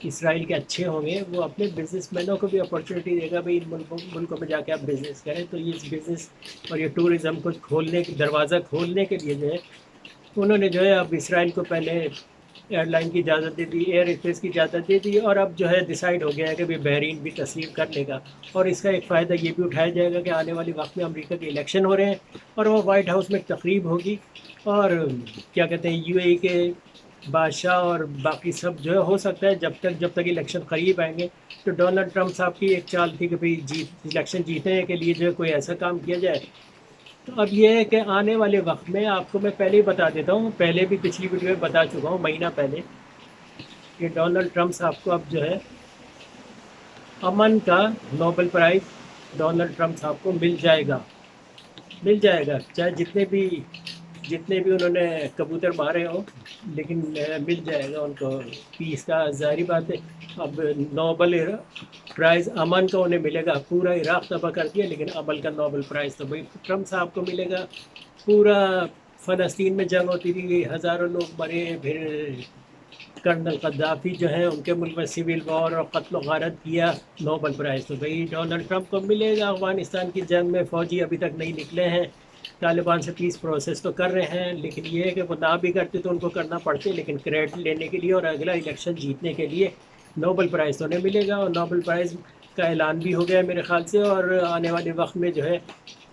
اسرائیل کے اچھے ہوں گے وہ اپنے بزنس مینوں کو بھی اپرچونیٹی دے گا بھائی ان ملکوں میں جا کے آپ بزنس کریں. تو یہ بزنس اور یہ ٹورزم کو کھولنے دروازہ کھولنے کے لیے جو ہے انہوں نے جو ہے اب اسرائیل کو پہلے ایئر لائن کی اجازت دے دی, ایئر اسپیس کی اجازت دے دی, اور اب جو ہے ڈیسائیڈ ہو گیا ہے کہ بھائی بحرین بھی تسلیم کر لے گا. اور اس کا ایک فائدہ یہ بھی اٹھایا جائے گا کہ آنے والے وقت میں امریکہ کے الیکشن ہو رہے ہیں اور وہ وائٹ ہاؤس میں تقریب ہوگی, اور کیا کہتے ہیں یو اے ای کے بادشاہ اور باقی سب جو ہے ہو سکتا ہے جب تک الیکشن قریب آئیں گے. تو ڈونلڈ ٹرمپ صاحب کی ایک چال تھی کہ بھئی الیکشن جیتنے کے لیے جو ہے کوئی ایسا کام کیا جائے. تو اب یہ ہے کہ آنے والے وقت میں آپ کو میں پہلے ہی بتا دیتا ہوں, پہلے بھی پچھلی ویڈیو میں بتا چکا ہوں مہینہ پہلے, کہ ڈونلڈ ٹرمپ صاحب کو اب جو ہے امن کا نوبل پرائز ڈونلڈ ٹرمپ صاحب کو مل جائے گا, چاہے جتنے بھی انہوں نے کبوتر مارے ہوں, لیکن مل جائے گا ان کو پیس کا. ظاہری بات ہے اب نوبل پرائز امن کا انہیں ملے گا, پورا عراق تباہ کر دیا لیکن امن کا نوبل پرائز تو بھائی ٹرمپ صاحب کو ملے گا. پورا فلسطین میں جنگ ہوتی تھی, ہزاروں لوگ مرے, پھر کرنل قذافی جو ہیں ان کے ملک میں سول وار اور قتل و غارت کیا, نوبل پرائز تو بھائی ڈونلڈ ٹرمپ کو ملے گا. افغانستان کی جنگ میں فوجی ابھی تک نہیں نکلے ہیں, طالبان سے پیس پروسیس تو کر رہے ہیں, لیکن یہ ہے کہ وہ نہ بھی کرتے تو ان کو کرنا پڑتے, لیکن کریڈٹ لینے کے لیے اور اگلا الیکشن جیتنے کے لیے نوبل پرائز تو انہیں ملے گا. اور نوبل پرائز کا اعلان بھی ہو گیا میرے خیال سے, اور آنے والے وقت میں جو ہے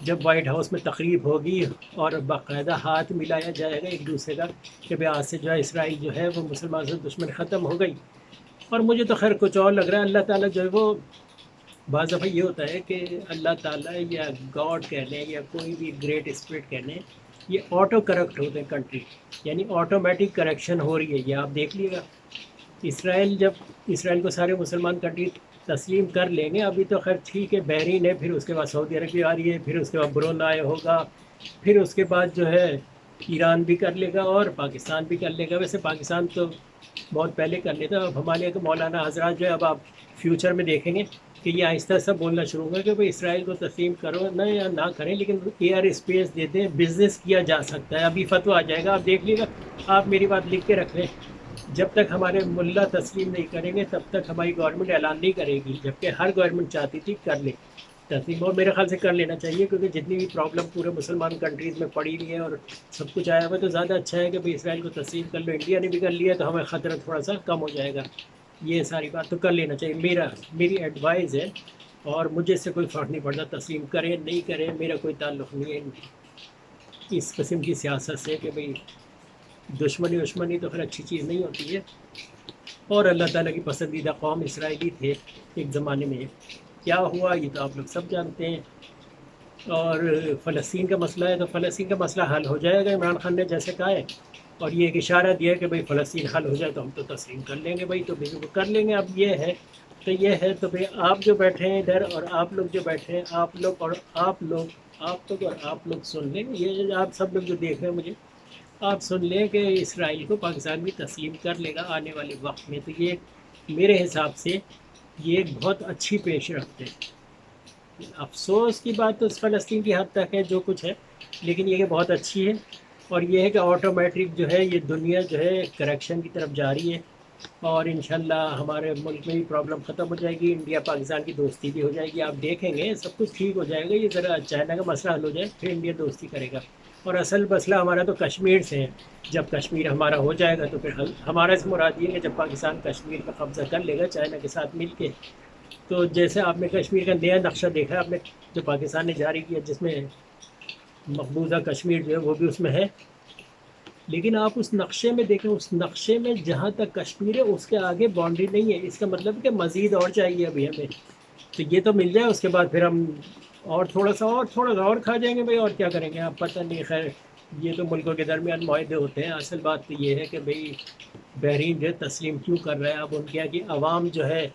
جب وائٹ ہاؤس میں تقریب ہوگی اور باقاعدہ ہاتھ ملایا جائے گا ایک دوسرے کا کہ بھئی آج سے جو ہے اسرائیل جو ہے وہ مسلمان سے دشمن ختم ہو گئی. اور مجھے تو خیر کچھ اور لگ رہا ہے, اللہ تعالیٰ جو ہے وہ بعض دفعہ یہ ہوتا ہے کہ اللہ تعالیٰ یا گاڈ کہہ لیں یا کوئی بھی گریٹ اسپرٹ کہہ لیں, یہ آٹو کریکٹ ہوتے ہیں کنٹری, یعنی آٹومیٹک کریکشن ہو رہی ہے. یہ آپ دیکھ لیے گا اسرائیل کو سارے مسلمان کنٹری تسلیم کر لیں گے. ابھی تو خیر ٹھیک ہے بحرین ہے, پھر اس کے بعد سعودی عربیہ آ رہی ہے, پھر اس کے بعد برونائی ہوگا, پھر اس کے بعد جو ہے ایران بھی کر لے گا اور پاکستان بھی کر لے گا. ویسے پاکستان تو بہت پہلے کر لیتا. اب ہمارے مولانا حضرات جو ہے اب آپ فیوچر میں دیکھیں گے کہ یہ آہستہ آہستہ بولنا شروع ہوگا کہ بھئی اسرائیل کو تسلیم کرو نہ یا نہ کریں, لیکن ایئر اسپیس دیتے ہیں, بزنس کیا جا سکتا ہے. ابھی فتویٰ آ جائے گا, آپ دیکھ لیے گا. آپ میری بات لکھ کے رکھ لیں, جب تک ہمارے ملا تسلیم نہیں کریں گے تب تک ہماری گورنمنٹ اعلان نہیں کرے گی, جبکہ ہر گورنمنٹ چاہتی تھی کر لے تسلیم, اور میرے خیال سے کر لینا چاہیے, کیونکہ جتنی بھی پرابلم پورے مسلمان کنٹریز میں پڑی ہوئی ہے اور سب کچھ آیا ہوا ہے, تو زیادہ اچھا ہے کہ بھئی اسرائیل کو تسلیم کر لو. انڈیا نے بھی کر لیا تو ہمیں خطرہ تھوڑا سا کم ہو جائے گا. یہ ساری بات تو کر لینا چاہیے, میری ایڈوائز ہے, اور مجھے اس سے کوئی فرق نہیں پڑتا تسلیم کریں نہیں کریں, میرا کوئی تعلق نہیں ہے اس قسم کی سیاست سے کہ بھئی دشمنی تو خیر اچھی چیز نہیں ہوتی ہے. اور اللہ تعالیٰ کی پسندیدہ قوم اسرائیلی تھے ایک زمانے میں, کیا ہوا یہ تو آپ لوگ سب جانتے ہیں. اور فلسطین کا مسئلہ ہے تو فلسطین کا مسئلہ حل ہو جائے گا, عمران خان نے جیسے کہا ہے, اور یہ ایک اشارہ دیا ہے کہ بھئی فلسطین حل ہو جائے تو ہم تو تسلیم کر لیں گے. بھئی تو بالکل کر لیں گے. اب یہ ہے تو بھئی آپ جو بیٹھے ہیں ادھر اور آپ لوگ جو بیٹھے ہیں, آپ لوگ سن لیں, یہ آپ سب لوگ جو دیکھ رہے ہیں مجھے, آپ سن لیں کہ اسرائیل کو پاکستان بھی تسلیم کر لے گا آنے والے وقت میں. تو یہ میرے حساب سے یہ ایک بہت اچھی پیش رفت ہے. افسوس کی بات تو فلسطین کی حد تک ہے جو کچھ ہے, لیکن یہ کہ بہت اچھی ہے. اور یہ ہے کہ آٹومیٹک جو ہے یہ دنیا جو ہے کریکشن کی طرف جا رہی ہے, اور انشاءاللہ ہمارے ملک میں بھی پرابلم ختم ہو جائے گی, انڈیا پاکستان کی دوستی بھی ہو جائے گی. آپ دیکھیں گے سب کچھ ٹھیک ہو جائے گا. یہ ذرا چائنا کا مسئلہ حل ہو جائے پھر انڈیا دوستی کرے گا. اور اصل مسئلہ ہمارا تو کشمیر سے ہے. جب کشمیر ہمارا ہو جائے گا تو پھر ہمارا اس مراد یہ ہے کہ جب پاکستان کشمیر کا قبضہ کر لے گا چائنا کے ساتھ مل کے, تو جیسے آپ نے کشمیر کا نیا نقشہ دیکھا ہے آپ نے جو پاکستان نے جاری کیا, جس میں مقبوضہ کشمیر جو ہے وہ بھی اس میں ہے, لیکن آپ اس نقشے میں دیکھیں, اس نقشے میں جہاں تک کشمیر ہے اس کے آگے باؤنڈری نہیں ہے. اس کا مطلب کہ مزید اور چاہیے ابھی ہمیں, تو یہ تو مل جائے, اس کے بعد پھر ہم اور تھوڑا سا اور کھا جائیں گے بھئی, اور کیا کریں گے آپ پتہ نہیں. خیر یہ تو ملکوں کے درمیان معاہدے ہوتے ہیں. اصل بات تو یہ ہے کہ بھئی بحرین جو ہے تسلیم کیوں کر رہا ہے. اب ان کی عوام جو ہے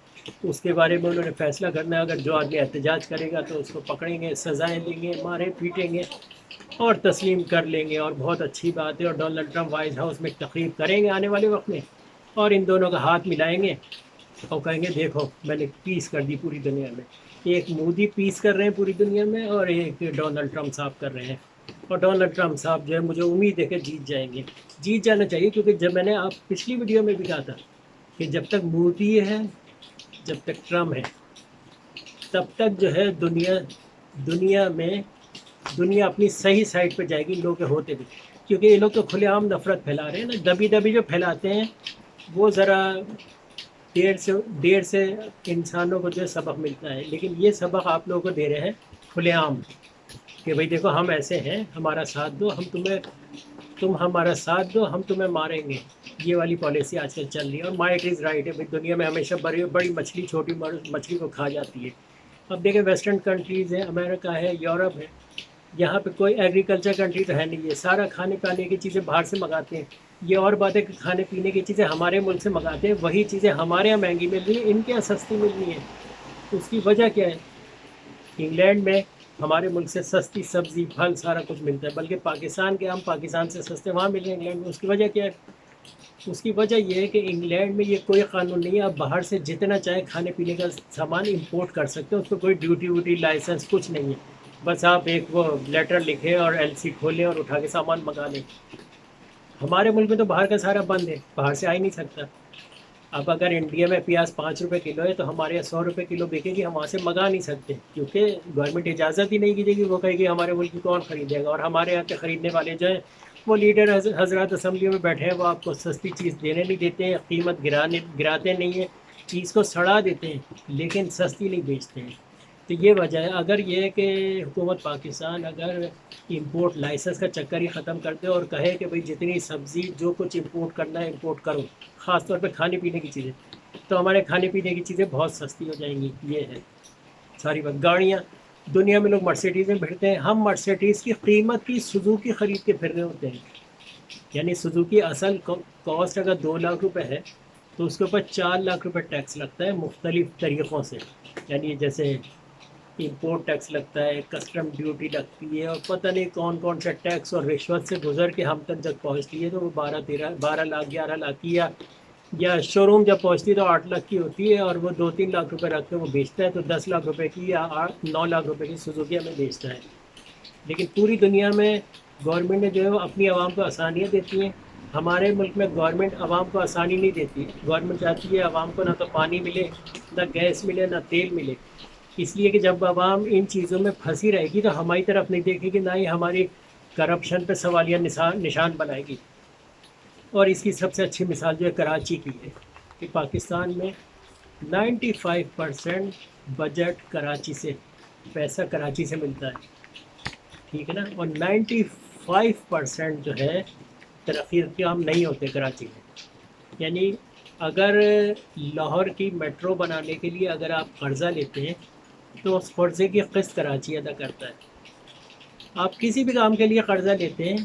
اس کے بارے میں انہوں نے فیصلہ کرنا ہے. اگر جو آدمی احتجاج کرے گا تو اس کو پکڑیں گے, سزائیں دیں گے, مارے پیٹیں گے اور تسلیم کر لیں گے. اور بہت اچھی بات ہے, اور ڈونلڈ ٹرمپ وائٹ ہاؤس میں تقریب کریں گے آنے والے وقت میں, اور ان دونوں کا ہاتھ ملائیں گے اور کہیں گے دیکھو میں نے پیس کر دی پوری دنیا میں. ایک مودی پیس کر رہے ہیں پوری دنیا میں, اور ایک ڈونلڈ ٹرمپ صاحب کر رہے ہیں. اور ڈونلڈ ٹرمپ صاحب جو ہے مجھے امید ہے کہ جیت جائیں گے, جیت جانا چاہیے, کیونکہ جب میں نے آپ پچھلی ویڈیو میں بھی کہا تھا کہ جب تک مودی ہے، جب تک ٹرمپ ہے، تب تک جو ہے دنیا اپنی صحیح سائڈ پہ جائے گی، لوگ کے ہوتے بھی، کیونکہ یہ لوگ تو کھلے عام نفرت پھیلا رہے ہیں نا، دبی دبی جو پھیلاتے ہیں وہ ذرا دیر سے انسانوں کو جو سبق ملتا ہے، لیکن یہ سبق آپ لوگوں کو دے رہے ہیں کھلے عام کہ بھئی دیکھو ہم ایسے ہیں، ہمارا ساتھ دو، تم ہمارا ساتھ دو، ہم تمہیں ماریں گے۔ یہ والی پالیسی آج کل چل رہی ہے، اور مائٹ از رائٹ ہے، دنیا میں ہمیشہ بڑی مچھلی چھوٹی مچھلی کو کھا جاتی ہے۔ اب دیکھیں ویسٹرن کنٹریز ہیں، امریکہ ہے، یورپ ہے، یہاں پہ کوئی ایگریکلچر کنٹری تو ہے نہیں ہے، سارا کھانے پینے کی چیزیں باہر سے منگاتے ہیں۔ یہ اور بات ہے کہ کھانے پینے کی چیزیں ہمارے ملک سے منگاتے ہیں، وہی چیزیں ہمارے یہاں مہنگی مل رہی ہیں، ان کے یہاں سستی مل رہی ہیں۔ اس کی وجہ کیا ہے؟ انگلینڈ میں ہمارے ملک سے سستی سبزی پھل سارا کچھ ملتا ہے، بلکہ پاکستان کے ہم پاکستان سے سستے وہاں مل رہے ہیں انگلینڈ میں۔ اس کی وجہ کیا ہے؟ اس کی وجہ یہ ہے کہ انگلینڈ میں یہ کوئی قانون نہیں ہے، آپ باہر سے جتنا چاہے کھانے پینے کا سامان امپورٹ کر سکتے ہیں، اس کو کوئی ڈیوٹی ووٹی لائسنس کچھ نہیں ہے، بس آپ ایک وہ لیٹر لکھیں اور ایل سی کھولیں اور اٹھا کے سامان منگا لیں۔ ہمارے ملک میں تو باہر کا سارا بند ہے، باہر سے آ ہی نہیں سکتا۔ اب اگر انڈیا میں پیاز 5 روپے کلو ہے تو ہمارے یہاں 100 روپے کلو بکے گی، ہم وہاں سے منگا نہیں سکتے، کیونکہ گورنمنٹ اجازت ہی نہیں کی گی، وہ کہے گی ہمارے ملک کی کون خریدے گا۔ اور ہمارے یہاں کے خریدنے والے جو ہیں وہ لیڈر حضرات اسمبلیوں میں بیٹھے ہیں، وہ آپ کو سستی چیز دینے نہیں دیتے ہیں، قیمت گراتے نہیں ہیں، چیز کو سڑا دیتے ہیں، لیکن سستی نہیں بیچتے ہیں۔ تو یہ وجہ ہے، اگر یہ کہ حکومت پاکستان اگر امپورٹ لائسنس کا چکر ہی ختم کر دے اور کہے کہ بھئی جتنی سبزی جو کچھ امپورٹ کرنا ہے امپورٹ کرو، خاص طور پہ کھانے پینے کی چیزیں، تو ہمارے کھانے پینے کی چیزیں بہت سستی ہو جائیں گی۔ یہ ہے ساری بات۔ گاڑیاں دنیا میں لوگ مرسیڈیز میں بھرتے ہیں، ہم مرسیڈیز کی قیمت کی سوزوکی خرید کے پھر رہے ہوتے ہیں، یعنی سوزوکی اصل کاسٹ اگر 2 لاکھ روپے ہے تو اس کے اوپر 4 لاکھ روپے ٹیکس لگتا ہے مختلف طریقوں سے، یعنی جیسے امپورٹ ٹیکس لگتا ہے، کسٹم ڈیوٹی لگتی ہے، اور پتہ نہیں کون کون سا ٹیکس اور رشوت سے گزر کے ہم تک جب پہنچتی ہے تو وہ 12 لاکھ 11 لاکھ کی، یا شو روم جب پہنچتی ہے تو 8 لاکھ کی ہوتی ہے، اور وہ 2-3 لاکھ روپے رکھ کے وہ بیچتا ہے، تو 10 لاکھ روپے کی یا 9 لاکھ روپے کی سوزوکی ہمیں بیچتا ہے۔ لیکن پوری دنیا میں گورنمنٹ نے جو ہے وہ اپنی عوام کو آسانیاں دیتی ہیں، ہمارے ملک میں گورنمنٹ عوام کو آسانی نہیں دیتی، گورنمنٹ چاہتی ہے عوام کو نہ تو پانی ملے، نہ گیس ملے، نہ تیل ملے، اس لیے کہ جب عوام ان چیزوں میں پھنسی رہے گی تو ہماری طرف نہیں دیکھے گی، نہ ہی ہماری کرپشن پہ سوالیہ نشان بنائے گی۔ اور اس کی سب سے اچھی مثال جو ہے کراچی کی ہے، کہ پاکستان میں 95% بجٹ کراچی سے، پیسہ کراچی سے ملتا ہے، ٹھیک ہے نا، اور 95% جو ہے ترقی کے کام نہیں ہوتے کراچی میں۔ یعنی اگر لاہور کی میٹرو بنانے کے لیے اگر آپ قرضہ لیتے ہیں تو اس قرضے کی قسط کراچی ادا کرتا ہے۔ آپ کسی بھی کام کے لیے قرضہ لیتے ہیں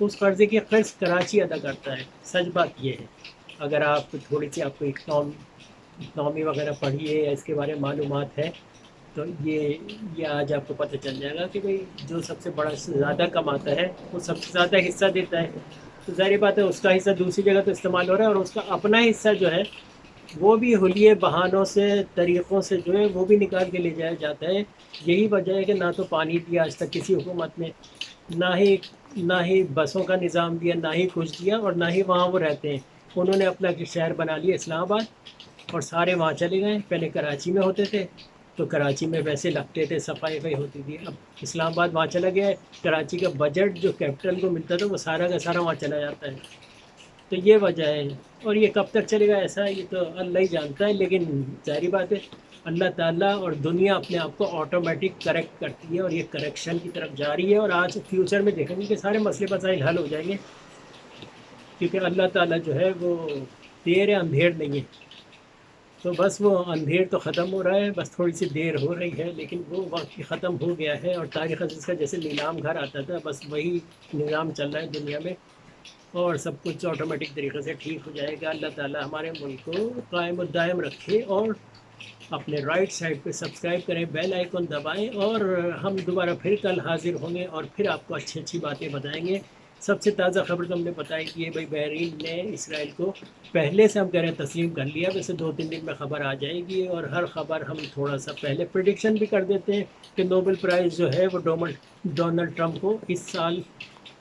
اس قرضے کی قسط کراچی ادا کرتا ہے، سچ بات یہ ہے۔ اگر آپ تھوڑی سی آپ کو اکنامی وغیرہ پڑھیے یا اس کے بارے میں معلومات ہے تو یہ آج آپ کو پتہ چل جائے گا کہ بھئی جو سب سے بڑا زیادہ کماتا ہے وہ سب سے زیادہ حصہ دیتا ہے، تو ظاہر بات ہے اس کا حصہ دوسری جگہ تو استعمال ہو رہا ہے، اور اس کا اپنا حصہ جو ہے وہ بھی حلیے بہانوں سے طریقوں سے جو ہے وہ بھی نکال کے لے جایا جاتا ہے۔ یہی وجہ ہے کہ نہ تو پانی دیا آج تک کسی حکومت نے، نہ ہی بسوں کا نظام دیا، نہ ہی کچھ دیا، اور نہ ہی وہاں وہ رہتے ہیں۔ انہوں نے اپنا شہر بنا لیا اسلام آباد اور سارے وہاں چلے گئے، پہلے کراچی میں ہوتے تھے تو کراچی میں ویسے لگتے تھے، صفائی ہوتی تھی، اب اسلام آباد وہاں چلا گیا ہے، کراچی کا بجٹ جو کیپٹل کو ملتا تھا وہ سارا کا سارا وہاں چلا جاتا ہے۔ تو یہ وجہ ہے، اور یہ کب تک چلے گا ایسا یہ تو اللہ ہی جانتا ہے، لیکن ظاہری بات ہے اللہ تعالیٰ اور دنیا اپنے آپ کو آٹومیٹک کریکٹ کرتی ہے، اور یہ کریکشن کی طرف جا رہی ہے، اور آج فیوچر میں دیکھیں گے کہ سارے مسئلے مسائل حل ہو جائیں گے، کیونکہ اللہ تعالیٰ جو ہے وہ دیر ہے اندھیر نہیں ہے۔ تو بس وہ اندھیر تو ختم ہو رہا ہے، بس تھوڑی سی دیر ہو رہی ہے، لیکن وہ وقت ختم ہو گیا ہے، اور تاریخ عزیز کا جیسے نیلام گھر آتا تھا بس وہی نظام چل رہا ہے دنیا میں، اور سب کچھ آٹومیٹک طریقے سے ٹھیک ہو جائے گا۔ اللہ تعالیٰ ہمارے ملک کو قائم و دائم رکھے، اور اپنے رائٹ سائڈ پہ سبسکرائب کریں، بیل آئیکن دبائیں، اور ہم دوبارہ پھر کل حاضر ہوں گے اور پھر آپ کو اچھی اچھی باتیں بتائیں گے۔ سب سے تازہ خبر تو ہم نے بتائی کہ بھائی بحرین نے اسرائیل کو پہلے سے ہم کہہ رہے ہیں تسلیم کر لیا، ویسے 2-3 دن میں خبر آ جائے گی، اور ہر خبر ہم تھوڑا سا پہلے پریڈکشن بھی کر دیتے ہیں کہ نوبل پرائز جو ہے وہ ڈونلڈ ٹرمپ کو اس سال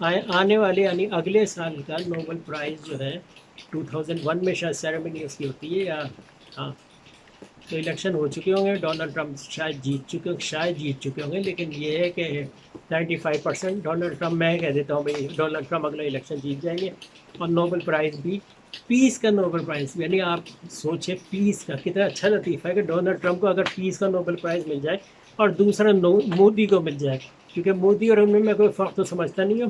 آنے والے یعنی اگلے سال کا نوبل پرائز جو ہے 2001 میں شاید سیریمنی اس کی ہوتی ہے، یا ہاں تو الیکشن ہو چکے ہوں گے، ڈونلڈ ٹرمپ شاید جیت چکے ہوں گے، لیکن یہ ہے کہ 95% ڈونلڈ ٹرمپ، میں کہہ دیتا ہوں بھائی ڈونلڈ ٹرمپ اگلا الیکشن جیت جائیں گے، اور نوبل پرائز بھی، پیس کا نوبل پرائز، یعنی آپ سوچیں پیس کا کتنا اچھا لطیفہ ہے کہ ڈونلڈ ٹرمپ کو اگر پیس کا نوبل پرائز مل جائے اور دوسرا مودی کو مل جائے، کیونکہ مودی اور ان میں کوئی فرق تو سمجھتا نہیں ہوں،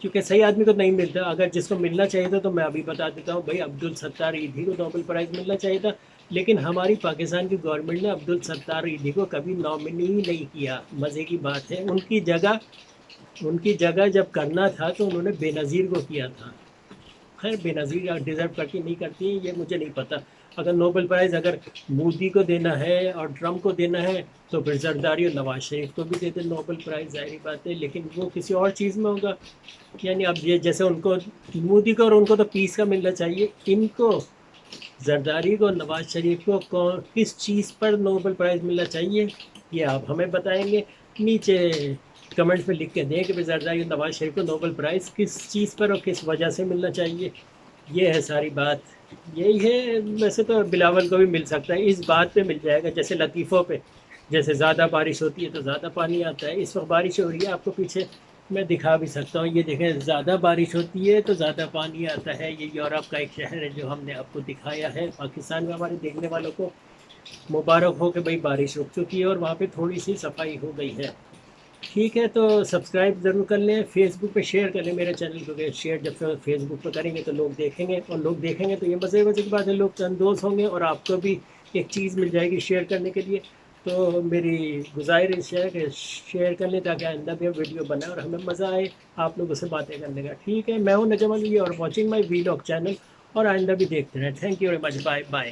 کیونکہ صحیح آدمی کو نہیں ملتا، اگر جس کو ملنا چاہیے تھا تو میں ابھی بتا دیتا ہوں بھائی عبدالستار ایدھی کو نوبل پرائز ملنا چاہیے تھا، لیکن ہماری پاکستان کی گورنمنٹ نے عبدالستار ایدھی کو کبھی نامنی نہیں کیا، مزے کی بات ہے، ان کی جگہ جب کرنا تھا تو انہوں نے بے نظیر کو کیا تھا، خیر بے نظیر ڈیزرو کرتی نہیں کرتی یہ مجھے نہیں پتہ، اگر نوبل پرائز اگر مودی کو دینا ہے اور ٹرمپ کو دینا ہے تو پھر زرداری اور نواز شریف کو بھی دیتے نوبل پرائز، ظاہری بات ہے، لیکن وہ کسی اور چیز میں ہوگا، یعنی اب یہ جیسے ان کو مودی کو اور ان کو تو پیس کا ملنا چاہیے، ان کو زرداری کو نواز شریف کو کس چیز پر نوبل پرائز ملنا چاہیے یہ آپ ہمیں بتائیں گے، نیچے کمنٹس میں لکھ کے دیں کہ زرداری اور نواز شریف کو نوبل پرائز کس چیز پر اور کس وجہ سے ملنا چاہیے، یہ ہے ساری بات، یہی ہے، ویسے تو بلاول کو بھی مل سکتا ہے، اس بات پہ مل جائے گا جیسے لطیفوں پہ، جیسے زیادہ بارش ہوتی ہے تو زیادہ پانی آتا ہے، اس وقت بارش ہو رہی ہے، آپ کو پیچھے میں دکھا بھی سکتا ہوں، یہ دیکھیں زیادہ بارش ہوتی ہے تو زیادہ پانی آتا ہے، یہ یورپ کا ایک شہر ہے جو ہم نے آپ کو دکھایا ہے، پاکستان میں ہمارے دیکھنے والوں کو مبارک ہو کہ بھئی بارش رک چکی ہے اور وہاں پہ تھوڑی سی صفائی ہو گئی ہے، ٹھیک ہے، تو سبسکرائب ضرور کر لیں، فیس بک پہ شیئر کر لیں میرے چینل کو، شیئر جب فیس بک پہ کریں گے تو لوگ دیکھیں گے، اور لوگ دیکھیں گے تو یہ مزے کی بات ہے، لوگ چندوز ہوں گے اور آپ کو بھی ایک چیز مل جائے گی شیئر کرنے کے لیے، تو میری گزارش ہے کہ شیئر کر لیں تاکہ آئندہ بھی ویڈیو بنائیں اور ہمیں مزہ آئے آپ لوگوں سے باتیں کرنے کا، ٹھیک ہے، میں ہوں نجم علی اور واچنگ مائی ویلاگ چینل، اور آئندہ بھی دیکھتے رہیں، thank you very much, bye bye.